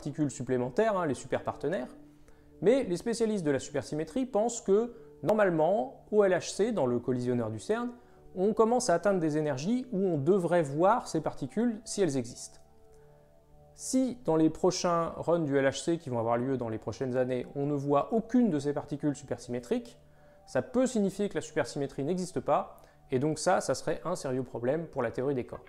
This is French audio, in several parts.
particules supplémentaires, les superpartenaires, mais les spécialistes de la supersymétrie pensent que, normalement, au LHC, dans le collisionneur du CERN, on commence à atteindre des énergies où on devrait voir ces particules si elles existent. Si dans les prochains runs du LHC qui vont avoir lieu dans les prochaines années, on ne voit aucune de ces particules supersymétriques, ça peut signifier que la supersymétrie n'existe pas, et donc ça serait un sérieux problème pour la théorie des cordes.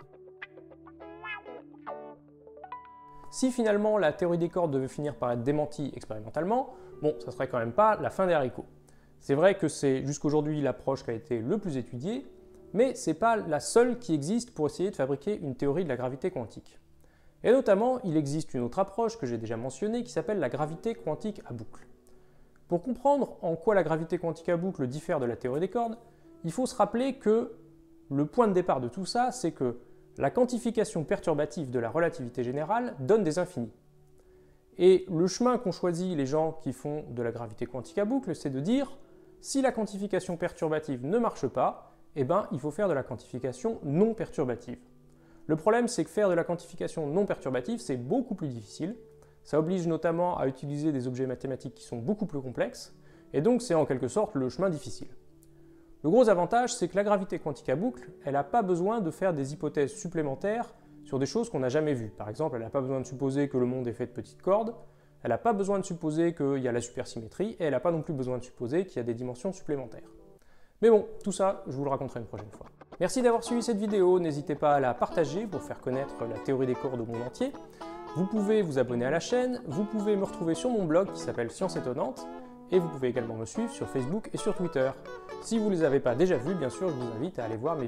Si finalement la théorie des cordes devait finir par être démentie expérimentalement, bon, ça serait quand même pas la fin des haricots. C'est vrai que c'est jusqu'aujourd'hui l'approche qui a été le plus étudiée, mais c'est pas la seule qui existe pour essayer de fabriquer une théorie de la gravité quantique. Et notamment, il existe une autre approche que j'ai déjà mentionnée qui s'appelle la gravité quantique à boucle. Pour comprendre en quoi la gravité quantique à boucle diffère de la théorie des cordes, il faut se rappeler que le point de départ de tout ça, c'est que la quantification perturbative de la relativité générale donne des infinis. Et le chemin qu'ont choisi les gens qui font de la gravité quantique à boucle, c'est de dire, si la quantification perturbative ne marche pas, eh ben, il faut faire de la quantification non perturbative. Le problème, c'est que faire de la quantification non perturbative, c'est beaucoup plus difficile. Ça oblige notamment à utiliser des objets mathématiques qui sont beaucoup plus complexes, et donc c'est en quelque sorte le chemin difficile. Le gros avantage, c'est que la gravité quantique à boucle, elle n'a pas besoin de faire des hypothèses supplémentaires sur des choses qu'on n'a jamais vues. Par exemple, elle n'a pas besoin de supposer que le monde est fait de petites cordes, elle n'a pas besoin de supposer qu'il y a la supersymétrie, et elle n'a pas non plus besoin de supposer qu'il y a des dimensions supplémentaires. Mais bon, tout ça, je vous le raconterai une prochaine fois. Merci d'avoir suivi cette vidéo, n'hésitez pas à la partager pour faire connaître la théorie des cordes au monde entier. Vous pouvez vous abonner à la chaîne, vous pouvez me retrouver sur mon blog qui s'appelle Science Étonnante, et vous pouvez également me suivre sur Facebook et sur Twitter. Si vous ne les avez pas déjà vus, bien sûr, je vous invite à aller voir mes vidéos.